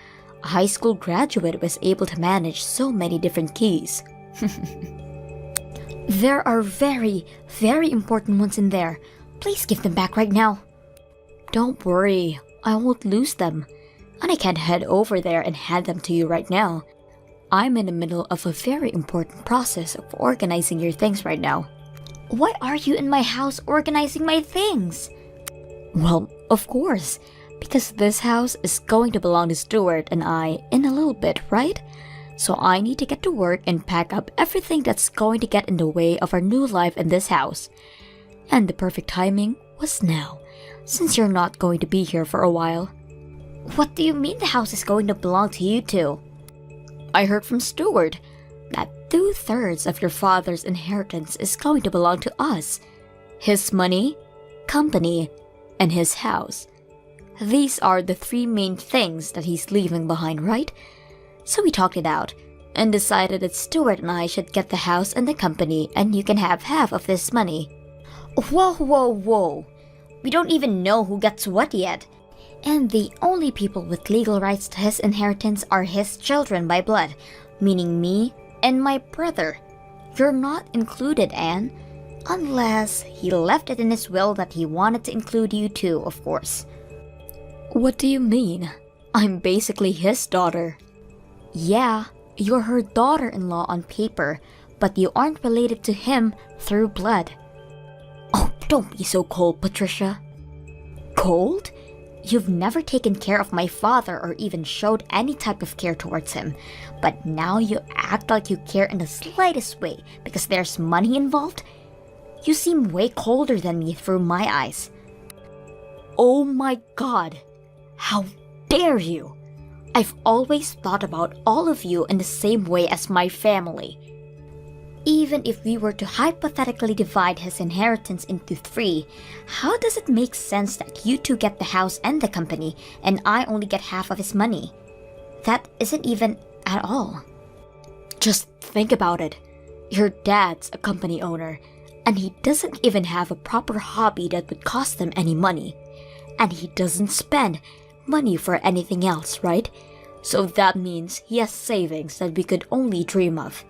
a high school graduate was able to manage so many different keys. There are very, very important ones in there. Please give them back right now. Don't worry, I won't lose them. And I can't head over there and hand them to you right now. I'm in the middle of a very important process of organizing your things right now. Why are you in my house organizing my things? Well, of course, because this house is going to belong to Stuart and I in a little bit, right? So I need to get to work and pack up everything that's going to get in the way of our new life in this house. And the perfect timing was now, since you're not going to be here for a while. What do you mean the house is going to belong to you two? I heard from Stuart that 2/3 of your father's inheritance is going to belong to us. His money, company, and his house. These are the 3 main things that he's leaving behind, right? So we talked it out and decided that Stuart and I should get the house and the company and you can have half of this money. Whoa, whoa, whoa. We don't even know who gets what yet. And the only people with legal rights to his inheritance are his children by blood, meaning me and my brother. You're not included, Anne. Unless he left it in his will that he wanted to include you too, of course. What do you mean? I'm basically his daughter. Yeah, you're her daughter-in-law on paper, but you aren't related to him through blood. Oh, don't be so cold, Patricia. Cold? You've never taken care of my father or even showed any type of care towards him, but now you act like you care in the slightest way because there's money involved? You seem way colder than me through my eyes. Oh my God! How dare you! I've always thought about all of you in the same way as my family. Even if we were to hypothetically divide his inheritance into 3, how does it make sense that you two get the house and the company, and I only get half of his money? That isn't even at all. Just think about it. Your dad's a company owner, and he doesn't even have a proper hobby that would cost him any money. And he doesn't spend money for anything else, right? So that means he has savings that we could only dream of.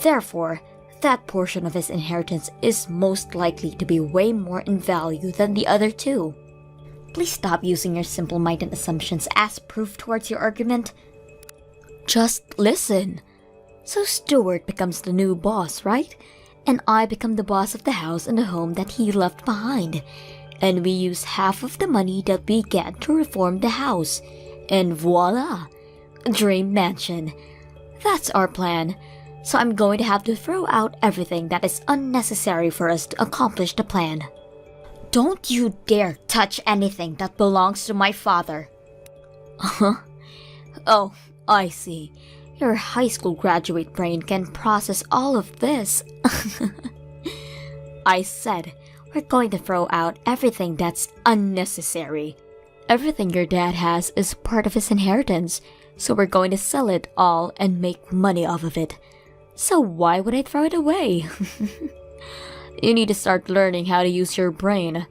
Therefore, that portion of his inheritance is most likely to be way more in value than the other 2. Please stop using your simple-minded assumptions as proof towards your argument. Just listen. So Stuart becomes the new boss, right? And I become the boss of the house and the home that he left behind. And we use half of the money that we get to reform the house. And voila! Dream mansion. That's our plan. So I'm going to have to throw out everything that is unnecessary for us to accomplish the plan. Don't you dare touch anything that belongs to my father. Oh, I see. Your high school graduate brain can process all of this. I said, we're going to throw out everything that's unnecessary. Everything your dad has is part of his inheritance, so we're going to sell it all and make money off of it. So why would I throw it away? You need to start learning how to use your brain.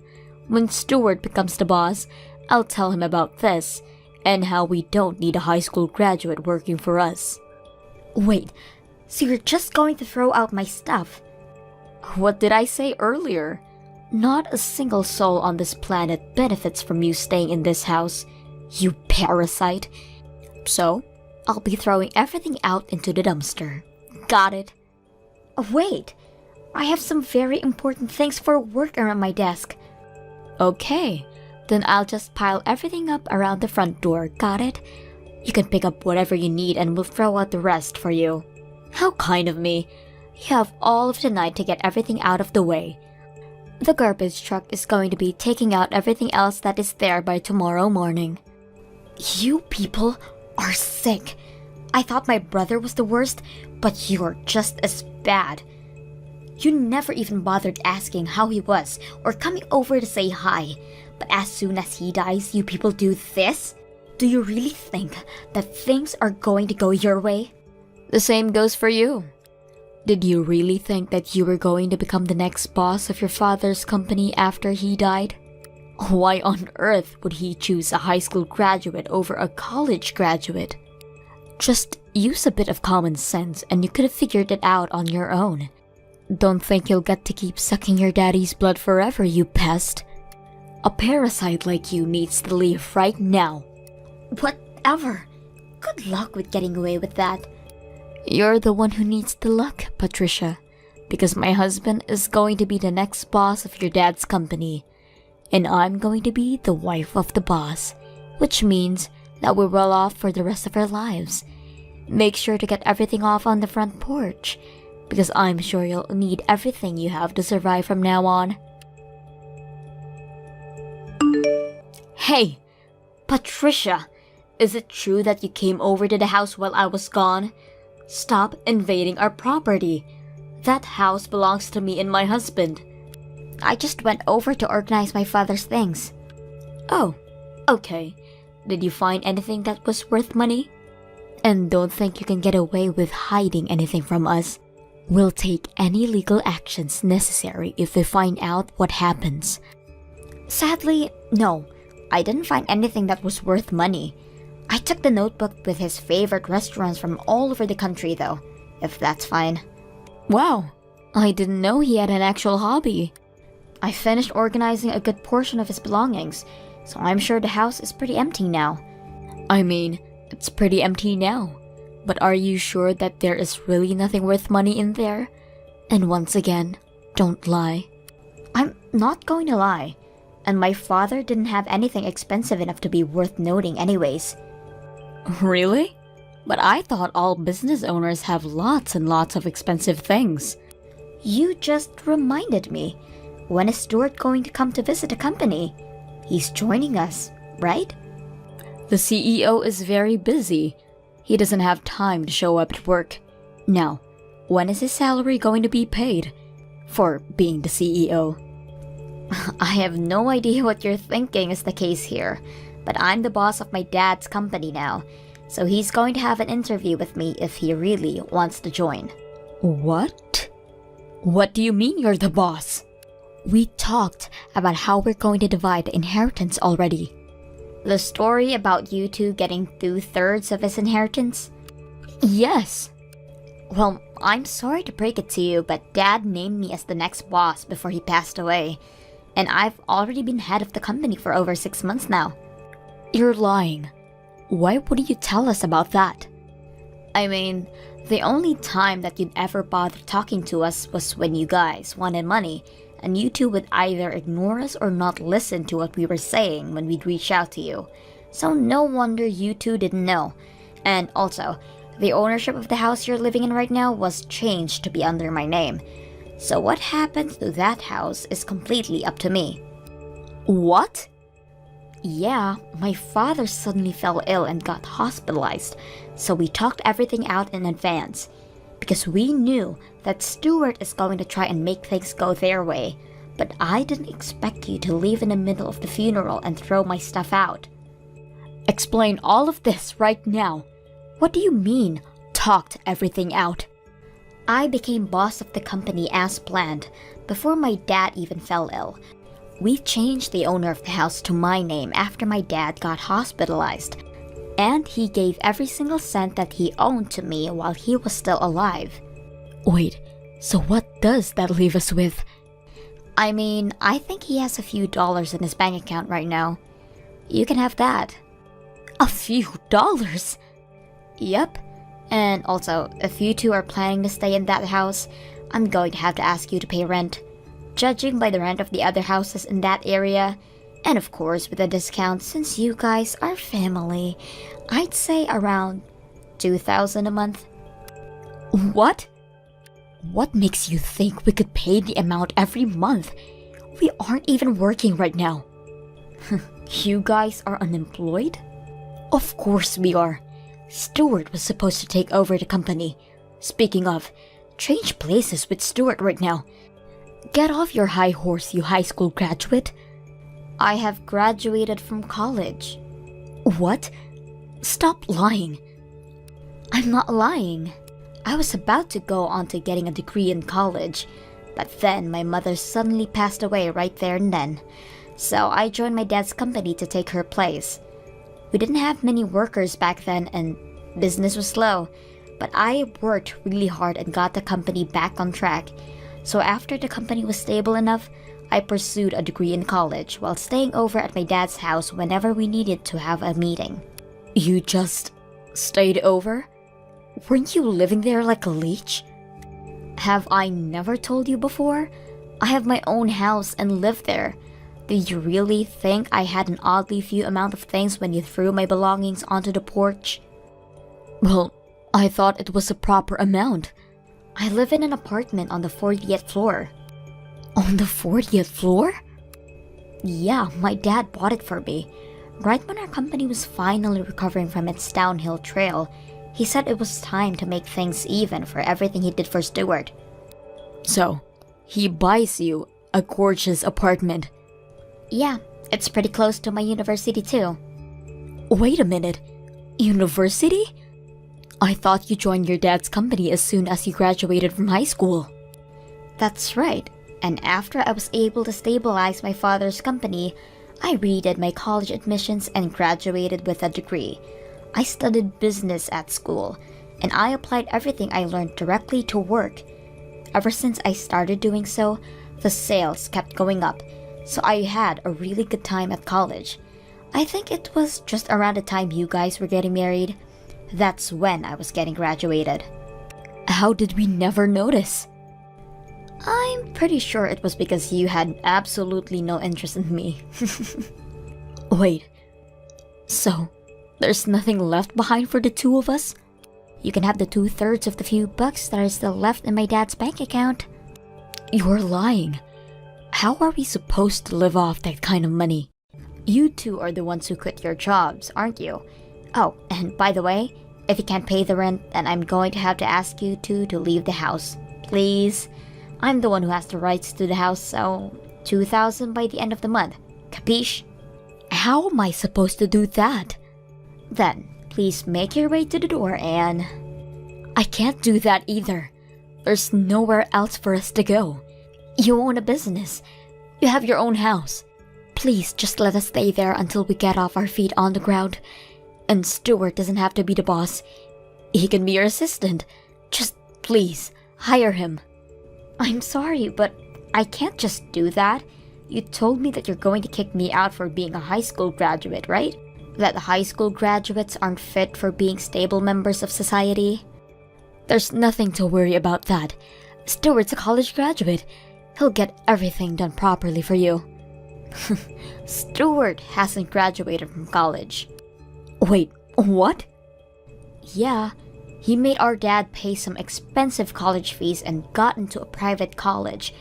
When Stuart becomes the boss, I'll tell him about this, and how we don't need a high school graduate working for us. Wait, so you're just going to throw out my stuff? What did I say earlier? Not a single soul on this planet benefits from you staying in this house, you parasite. So, I'll be throwing everything out into the dumpster. Got it? Wait, I have some very important things for work around my desk. Okay, then I'll just pile everything up around the front door, got it? You can pick up whatever you need and we'll throw out the rest for you. How kind of me. You have all of the night to get everything out of the way. The garbage truck is going to be taking out everything else that is there by tomorrow morning. You people are sick. I thought my brother was the worst, but you're just as bad. You never even bothered asking how he was or coming over to say hi. But as soon as he dies, you people do this? Do you really think that things are going to go your way? The same goes for you. Did you really think that you were going to become the next boss of your father's company after he died? Why on earth would he choose a high school graduate over a college graduate? Just use a bit of common sense and you could have figured it out on your own. Don't think you'll get to keep sucking your daddy's blood forever, you pest. A parasite like you needs to leave right now. Whatever. Good luck with getting away with that. You're the one who needs the luck, Patricia, because my husband is going to be the next boss of your dad's company, and I'm going to be the wife of the boss, which means that we're well off for the rest of our lives. Make sure to get everything off on the front porch, because I'm sure you'll need everything you have to survive from now on. Hey, Patricia, is it true that you came over to the house while I was gone? Stop invading our property. That house belongs to me and my husband. I just went over to organize my father's things. Oh, okay. Did you find anything that was worth money? And don't think you can get away with hiding anything from us. We'll take any legal actions necessary if they find out what happens. Sadly, no. I didn't find anything that was worth money. I took the notebook with his favorite restaurants from all over the country though, if that's fine. Wow, I didn't know he had an actual hobby. I finished organizing a good portion of his belongings, so I'm sure the house is pretty empty now. I mean, it's pretty empty now. But are you sure that there is really nothing worth money in there? And once again, don't lie. I'm not going to lie. And my father didn't have anything expensive enough to be worth noting anyways. Really? But I thought all business owners have lots and lots of expensive things. You just reminded me. When is Stuart going to come to visit the company? He's joining us, right? The CEO is very busy. He doesn't have time to show up at work. Now, when is his salary going to be paid? For being the CEO. I have no idea what you're thinking is the case here, but I'm the boss of my dad's company now, so he's going to have an interview with me if he really wants to join. What? What do you mean you're the boss? We talked about how we're going to divide the inheritance already. The story about you two getting 2/3 of his inheritance? Yes. Well, I'm sorry to break it to you, but Dad named me as the next boss before he passed away. And I've already been head of the company for over 6 months now. You're lying. Why wouldn't you tell us about that? I mean, the only time that you'd ever bother talking to us was when you guys wanted money, and you two would either ignore us or not listen to what we were saying when we'd reach out to you. So no wonder you two didn't know. And also, the ownership of the house you're living in right now was changed to be under my name. So what happens to that house is completely up to me. What? Yeah, my father suddenly fell ill and got hospitalized, so we talked everything out in advance. Because we knew that Stuart is going to try and make things go their way, but I didn't expect you to leave in the middle of the funeral and throw my stuff out. Explain all of this right now. What do you mean, talked everything out? I became boss of the company as planned, before my dad even fell ill. We changed the owner of the house to my name after my dad got hospitalized, and he gave every single cent that he owned to me while he was still alive. Wait, so what does that leave us with? I mean, I think he has a few dollars in his bank account right now. You can have that. A few dollars? Yep. And also, if you two are planning to stay in that house, I'm going to have to ask you to pay rent. Judging by the rent of the other houses in that area, and of course with a discount since you guys are family, I'd say around $2,000 a month. What? What makes you think we could pay the amount every month? We aren't even working right now. You guys are unemployed? Of course we are. Stuart was supposed to take over the company. Speaking of, change places with Stuart right now. Get off your high horse, you high school graduate. I have graduated from college. What? Stop lying. I'm not lying. I was about to go on to getting a degree in college, but then my mother suddenly passed away right there and then. So I joined my dad's company to take her place. We didn't have many workers back then and business was slow, but I worked really hard and got the company back on track. So after the company was stable enough, I pursued a degree in college while staying over at my dad's house whenever we needed to have a meeting. You just stayed over? Weren't you living there like a leech? Have I never told you before? I have my own house and live there. Did you really think I had an oddly few amount of things when you threw my belongings onto the porch? Well, I thought it was a proper amount. I live in an apartment on the 40th floor. On the 40th floor? Yeah, my dad bought it for me. Right when our company was finally recovering from its downhill trail, he said it was time to make things even for everything he did for Stuart. So, he buys you a gorgeous apartment. Yeah, it's pretty close to my university too. Wait a minute. University? I thought you joined your dad's company as soon as you graduated from high school. That's right. And after I was able to stabilize my father's company, I redid my college admissions and graduated with a degree. I studied business at school, and I applied everything I learned directly to work. Ever since I started doing so, the sales kept going up, so I had a really good time at college. I think it was just around the time you guys were getting married. That's when I was getting graduated. How did we never notice? I'm pretty sure it was because you had absolutely no interest in me. Wait, so there's nothing left behind for the two of us? You can have the 2/3 of the few bucks that are still left in my dad's bank account. You're lying. How are we supposed to live off that kind of money? You two are the ones who quit your jobs, aren't you? Oh, and by the way, if you can't pay the rent, then I'm going to have to ask you two to leave the house. Please? I'm the one who has the rights to the house, so $2,000 by the end of the month. Capiche? How am I supposed to do that? Then, please make your way to the door and... I can't do that either. There's nowhere else for us to go. You own a business. You have your own house. Please just let us stay there until we get off our feet on the ground. And Stuart doesn't have to be the boss. He can be your assistant. Just please, hire him. I'm sorry, but I can't just do that. You told me that you're going to kick me out for being a high school graduate, right? That high school graduates aren't fit for being stable members of society? There's nothing to worry about that. Stuart's a college graduate. He'll get everything done properly for you. Stuart hasn't graduated from college. Wait, what? Yeah, he made our dad pay some expensive college fees and got into a private college.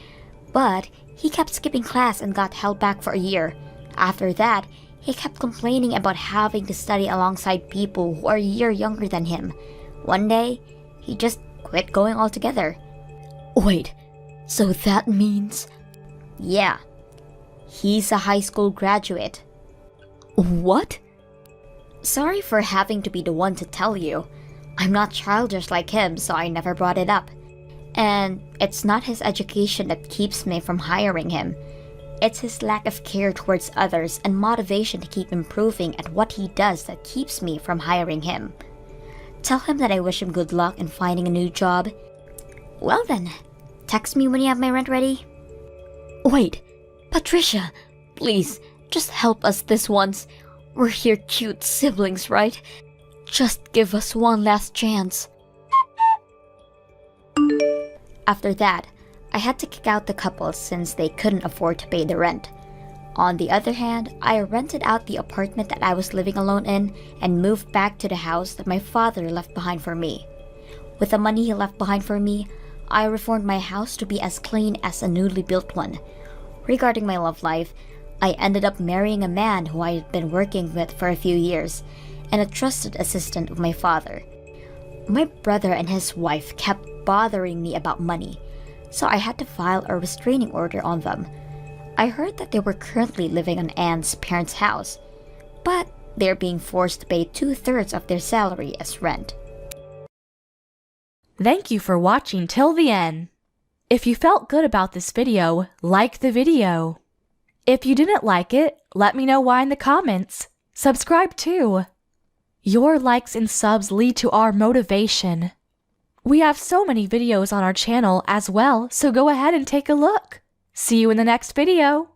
But he kept skipping class and got held back for a year. After that, He kept complaining about having to study alongside people who are a year younger than him. One day, he just quit going altogether. Wait, so that means... Yeah, he's a high school graduate. What? Sorry for having to be the one to tell you. I'm not childish like him, so I never brought it up. And it's not his education that keeps me from hiring him. It's his lack of care towards others and motivation to keep improving at what he does that keeps me from hiring him. Tell him that I wish him good luck in finding a new job. Well then, text me when you have my rent ready. Wait, Patricia, please, just help us this once. We're here cute siblings, right? Just give us one last chance. After that, I had to kick out the couple since they couldn't afford to pay the rent. On the other hand, I rented out the apartment that I was living alone in and moved back to the house that my father left behind for me. With the money he left behind for me, I reformed my house to be as clean as a newly built one. Regarding my love life, I ended up marrying a man who I had been working with for a few years, and a trusted assistant of my father. My brother and his wife kept bothering me about money, so I had to file a restraining order on them. I heard that they were currently living on Anne's parents' house, but they're being forced to pay 2/3 of their salary as rent. Thank you for watching till the end. If you felt good about this video, like the video. If you didn't like it, let me know why in the comments. Subscribe too. Your likes and subs lead to our motivation. We have so many videos on our channel as well, so go ahead and take a look. See you in the next video.